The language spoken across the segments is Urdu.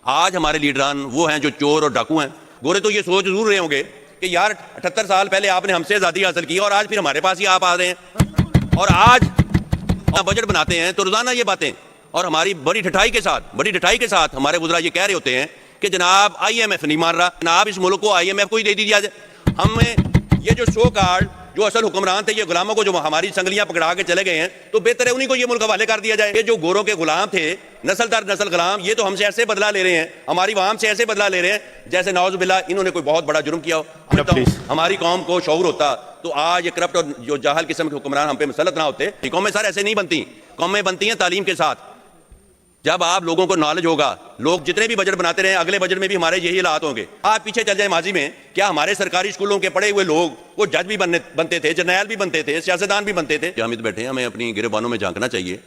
آج ہمارے لیڈران وہ ہیں جو چور اور ڈاکو ہیں. گورے تو یہ سوچ ضرور رہے ہوں گے کہ یار 78 سال پہلے آپ نے ہم سے آزادی حاصل کی اور آج پھر ہمارے پاس ہی آپ آ رہے ہیں اور آج بجٹ بناتے ہیں تو روزانہ یہ باتیں. اور ہماری بڑی ڈٹائی کے ساتھ ہمارے وزراء یہ کہہ رہے ہوتے ہیں کہ جناب آئی ایم ایف نہیں مان رہا, جناب اس ملک کو آئی ایم ایف کو ہی دے دیا جائے. ہمیں یہ جو سو کارڈ جو اصل حکمران تھے یہ غلاموں کو جو ہماری سنگلیاں پکڑا کے چلے گئے ہیں تو بہتر ہے انہیں کو یہ ملک حوالے کر دیا جائے. یہ جو گوروں کے غلام تھے نسل در نسل غلام, یہ تو ہم سے ایسے بدلہ لے رہے ہیں, ہماری عوام سے ایسے بدلہ لے رہے ہیں جیسے نعوذ باللہ انہوں نے کوئی بہت بڑا جرم کیا ہو. ہماری قوم کو شعور ہوتا تو آج یہ کرپٹ اور جو جاہل قسم کے حکمران ہم پہ مسلط نہ ہوتے. قومیں سر ایسے نہیں بنتی, قومیں بنتی ہیں تعلیم کے ساتھ. جب آپ لوگوں کو نالج ہوگا, لوگ جتنے بھی بجٹ بناتے رہے اگلے بجٹ میں بھی ہمارے یہی حالات ہوں گے. آپ پیچھے چل جائیں ماضی میں, کیا ہمارے سرکاری اسکولوں کے پڑھے ہوئے لوگ وہ جج بھی بنتے تھے, جرنیل بھی بنتے تھے, سیاستدان بھی بنتے تھے؟ ہم بیٹھے ہیں, ہمیں اپنی گریبانوں میں جھانکنا چاہیے.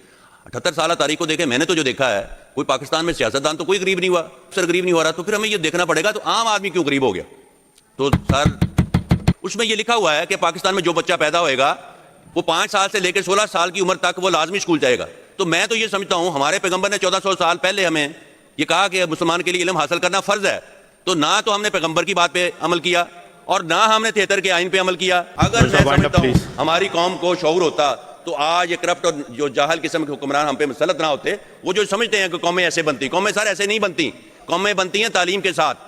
78 سالہ تاریخ کو دیکھیں, میں نے تو جو دیکھا ہے کوئی پاکستان میں سیاستدان تو کوئی غریب نہیں ہوا, افسر غریب نہیں ہو رہا. تو پھر ہمیں یہ دیکھنا پڑے گا تو عام آدمی کیوں غریب ہو گیا؟ تو سر اس میں یہ لکھا ہوا ہے کہ پاکستان میں جو بچہ پیدا ہوئے گا وہ 5 سال سے لے کے 16 سال کی عمر تک وہ لازمی اسکول جائے گا. تو میں تو یہ سمجھتا ہوں ہمارے پیغمبر نے 1400 سال پہلے ہمیں یہ کہا کہ مسلمان کے لیے علم حاصل کرنا فرض ہے. تو نہ تو ہم نے پیغمبر کی بات پہ عمل کیا اور نہ ہم نے 73 کے آئین پہ عمل کیا. اگر میں سمجھتا ہوں ہماری قوم کو شعور ہوتا تو آج یہ کرپٹ اور جو جاہل قسم کے حکمران ہم پہ مسلط نہ ہوتے. وہ جو سمجھتے ہیں کہ قومیں ایسے بنتی, قومیں سر ایسے نہیں بنتی, قومیں بنتی ہیں تعلیم کے ساتھ.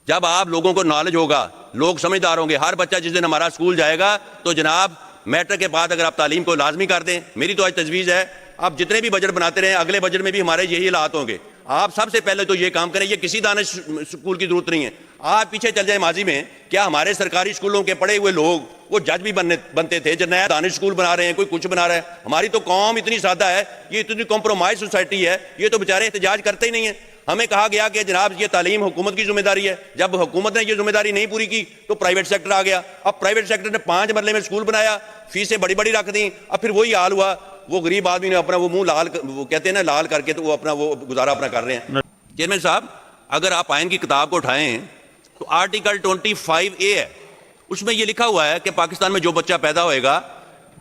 جب آپ لوگوں کو نالج ہوگا, لوگ سمجھدار ہوں گے. ہر بچہ جس دن ہمارا اسکول جائے گا تو جناب میٹرک کے بعد اگر آپ تعلیم کو لازمی کر دیں, میری تو آج تجویز ہے آپ جتنے بھی بجٹ بناتے رہیں اگلے بجٹ میں بھی ہمارے یہی حالات ہوں گے. آپ سب سے پہلے تو یہ کام کریں, یہ کسی دانش اسکول کی ضرورت نہیں ہے. آپ پیچھے چل جائیں ماضی میں, کیا ہمارے سرکاری اسکولوں کے پڑھے ہوئے لوگ وہ جج بھی بنتے تھے, جرنیل دانش اسکول بنا رہے ہیں, کوئی کچھ بنا رہا ہے. ہماری تو قوم اتنی سادہ ہے, یہ اتنی کمپرومائز سوسائٹی ہے, یہ تو بیچارے احتجاج کرتے ہی نہیں ہیں. ہمیں کہا گیا کہ جناب یہ تعلیم حکومت کی ذمہ داری ہے. جب حکومت نے یہ ذمہ داری نہیں پوری کی تو پرائیویٹ سیکٹر آ گیا. اب پرائیویٹ سیکٹر نے 5 مرلے میں اسکول بنایا, فیسیں بڑی بڑی رکھ دیں. اب پھر وہی حال ہوا, وہ غریب آدمی نے اپنا وہ منہ لال, وہ کہتے ہیں نا لال کر کے, تو وہ اپنا وہ گزارا اپنا کر رہے ہیں. چیئرمین صاحب, اگر آپ آئین کی کتاب کو اٹھائیں تو آرٹیکل 25A ہے, اس میں یہ لکھا ہوا ہے کہ پاکستان میں جو بچہ پیدا ہوئے گا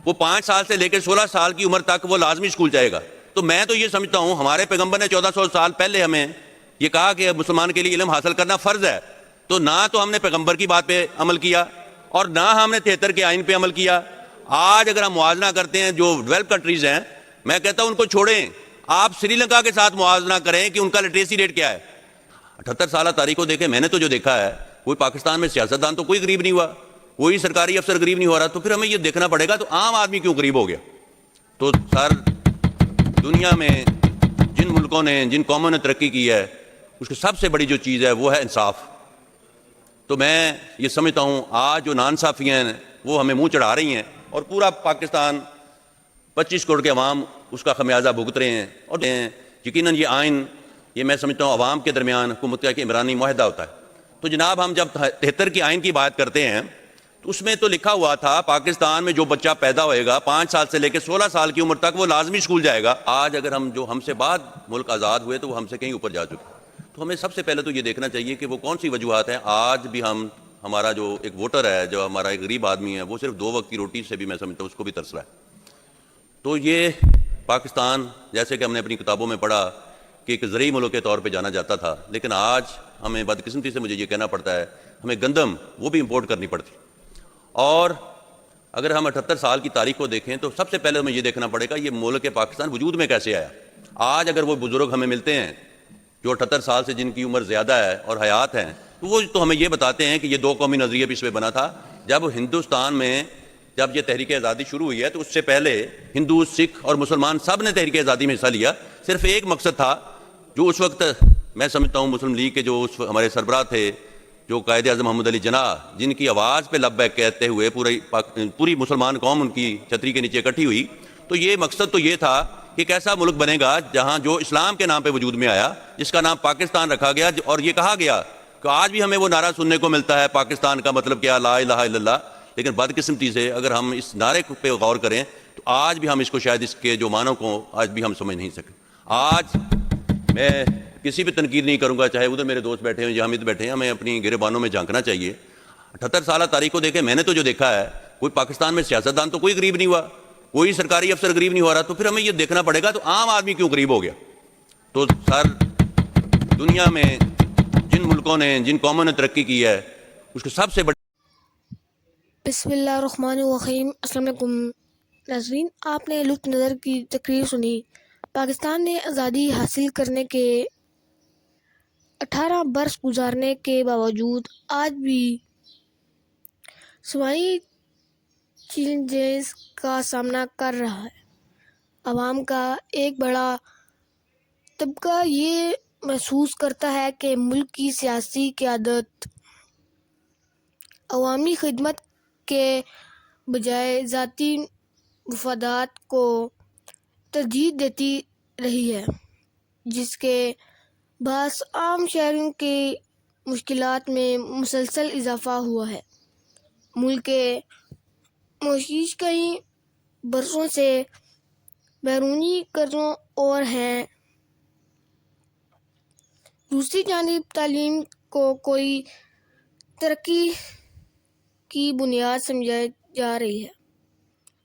وہ 5 سال سے لے کے 16 سال کی عمر تک وہ لازمی اسکول جائے گا. تو میں تو یہ سمجھتا ہوں ہمارے پیغمبر نے 1400 سال پہلے ہمیں یہ کہا کہ مسلمان کے لیے علم حاصل کرنا فرض ہے. تو نہ تو ہم نے پیغمبر کی بات پہ عمل کیا اور نہ ہم نے 73 کے آئین پہ عمل کیا. آج اگر ہم موازنہ کرتے ہیں جو ڈیولپ کنٹریز ہیں, میں کہتا ہوں ان کو چھوڑیں, آپ سری لنکا کے ساتھ موازنہ کریں کہ ان کا لٹریسی ریٹ کیا ہے. 78 سالہ تاریخ کو دیکھیں, میں نے تو جو دیکھا ہے کوئی پاکستان میں سیاستدان تو کوئی غریب نہیں ہوا, کوئی سرکاری افسر غریب نہیں ہو رہا. تو پھر ہمیں یہ دیکھنا پڑے گا تو عام آدمی کیوں غریب ہو گیا. تو سر دنیا میں جن ملکوں نے, جن قوموں نے ترقی کی ہے, اس کی سب سے بڑی جو چیز ہے وہ ہے انصاف. تو میں یہ سمجھتا ہوں آج جو ناانصافی ہیں وہ ہمیں منہ چڑھا رہی ہیں اور پورا پاکستان 25 کروڑ کے عوام اس کا خمیازہ بھگت رہے ہیں. اور یقیناً یہ آئین, یہ میں سمجھتا ہوں عوام کے درمیان حکومت کا عمرانی معاہدہ ہوتا ہے. تو جناب ہم جب 73 کی آئین کی بات کرتے ہیں تو اس میں تو لکھا ہوا تھا پاکستان میں جو بچہ پیدا ہوئے گا 5 سال سے لے کے 16 سال کی عمر تک وہ لازمی اسکول جائے گا. آج اگر ہم سے بعد ملک آزاد ہوئے تو وہ ہم سے کہیں اوپر جا چکے. تو ہمیں سب سے پہلے تو یہ دیکھنا چاہیے کہ وہ کون سی وجوہات ہیں. آج بھی ہمارا جو ایک ووٹر ہے, جو ہمارا ایک غریب آدمی ہے, وہ صرف 2 وقت کی روٹی سے بھی میں سمجھتا ہوں اس کو بھی ترس رہا ہے. تو یہ پاکستان جیسے کہ ہم نے اپنی کتابوں میں پڑھا کہ ایک زرعی ملک کے طور پہ جانا جاتا تھا, لیکن آج ہمیں بدقسمتی سے مجھے یہ کہنا پڑتا ہے ہمیں گندم وہ بھی امپورٹ کرنی پڑتی. اور اگر ہم 78 سال کی تاریخ کو دیکھیں تو سب سے پہلے ہمیں یہ دیکھنا پڑے گا یہ ملک پاکستان وجود میں کیسے آیا. آج اگر وہ بزرگ ہمیں ملتے ہیں جو 78 سال سے جن کی عمر زیادہ ہے اور حیات ہیں, تو وہ تو ہمیں یہ بتاتے ہیں کہ یہ 2 قومی نظریہ بھی اس میں بنا تھا. جب ہندوستان میں جب یہ تحریک آزادی شروع ہوئی ہے تو اس سے پہلے ہندو, سکھ اور مسلمان سب نے تحریک آزادی میں حصہ لیا. صرف ایک مقصد تھا جو اس وقت میں سمجھتا ہوں مسلم لیگ کے جو ہمارے سربراہ تھے, جو قائد اعظم محمد علی جناح, جن کی آواز پہ لبیک کہتے ہوئے پوری مسلمان قوم ان کی چھتری کے نیچے اکٹھی ہوئی. تو یہ مقصد تو یہ تھا کہ ایک ایسا ملک بنے گا جہاں جو اسلام کے نام پہ وجود میں آیا, جس کا نام پاکستان رکھا گیا. اور یہ کہا گیا کہ آج بھی ہمیں وہ نعرہ سننے کو ملتا ہے پاکستان کا مطلب کیا, لا الہ الا اللہ. لیکن بدقسمتی سے اگر ہم اس نعرے پہ غور کریں تو آج بھی ہم اس کو شاید اس کے جو معنوں کو آج بھی ہم سمجھ نہیں سکے. آج میں کسی بھی تنقید نہیں کروں گا, چاہے ادھر میرے دوست بیٹھے ہیں یا حامد بیٹھے ہیں, ہمیں اپنی گریبانوں میں جھانکنا چاہیے. 78 سالہ تاریخ کو دیکھیں, میں نے تو جو دیکھا ہے کوئی پاکستان میں سیاستدان تو کوئی غریب نہیں ہوا, کوئی سرکاری افسر غریب نہیں ہو رہا. تو پھر ہمیں یہ دیکھنا پڑے گا تو عام آدمی کیوں غریب ہو گیا. تو سر دنیا میں جن ملکوں نے جن قوموں نے ترقی کی ہے اس کو سب سے بڑی بسم اللہ الرحمن الرحیم۔ السلام علیکم ناظرین، آپ نے لطف نظر کی تقریر سنی۔ پاکستان نے آزادی حاصل کرنے کے 18 برس گزارنے کے باوجود آج بھی سماجی چیلنجز کا سامنا کر رہا ہے۔ عوام کا ایک بڑا طبقہ یہ محسوس کرتا ہے کہ ملک کی سیاسی قیادت عوامی خدمت کے بجائے ذاتی مفادات کو ترجیح دیتی رہی ہے، جس کے باعث عام شہریوں کی مشکلات میں مسلسل اضافہ ہوا ہے۔ ملک کے معیشت کئی برسوں سے بیرونی قرضوں اور ہیں۔ دوسری جانب تعلیم کو کوئی ترقی کی بنیاد سمجھی جا رہی ہے۔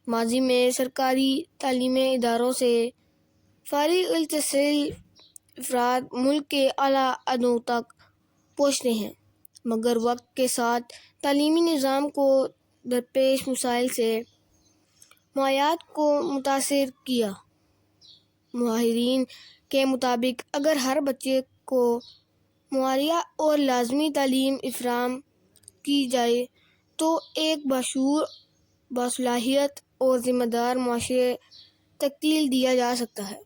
ماضی میں سرکاری تعلیمی اداروں سے فارغ التحصیل افراد ملک کے اعلیٰ عہدوں تک پہنچتے ہیں، مگر وقت کے ساتھ تعلیمی نظام کو درپیش مسائل سے معیشت کو متاثر کیا۔ ماہرین کے مطابق اگر ہر بچے کو معیاری اور لازمی تعلیم فراہم کی جائے تو ایک باشعور، باصلاحیت اور ذمہ دار معاشرے تشکیل دیا جا سکتا ہے۔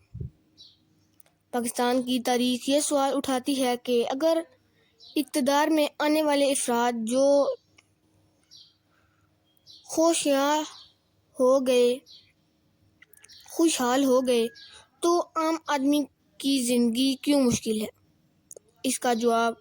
پاکستان کی تاریخ یہ سوال اٹھاتی ہے کہ اگر اقتدار میں آنے والے افراد جو خوشحال ہو گئے تو عام آدمی کی زندگی کیوں مشکل ہے؟ اس کا جواب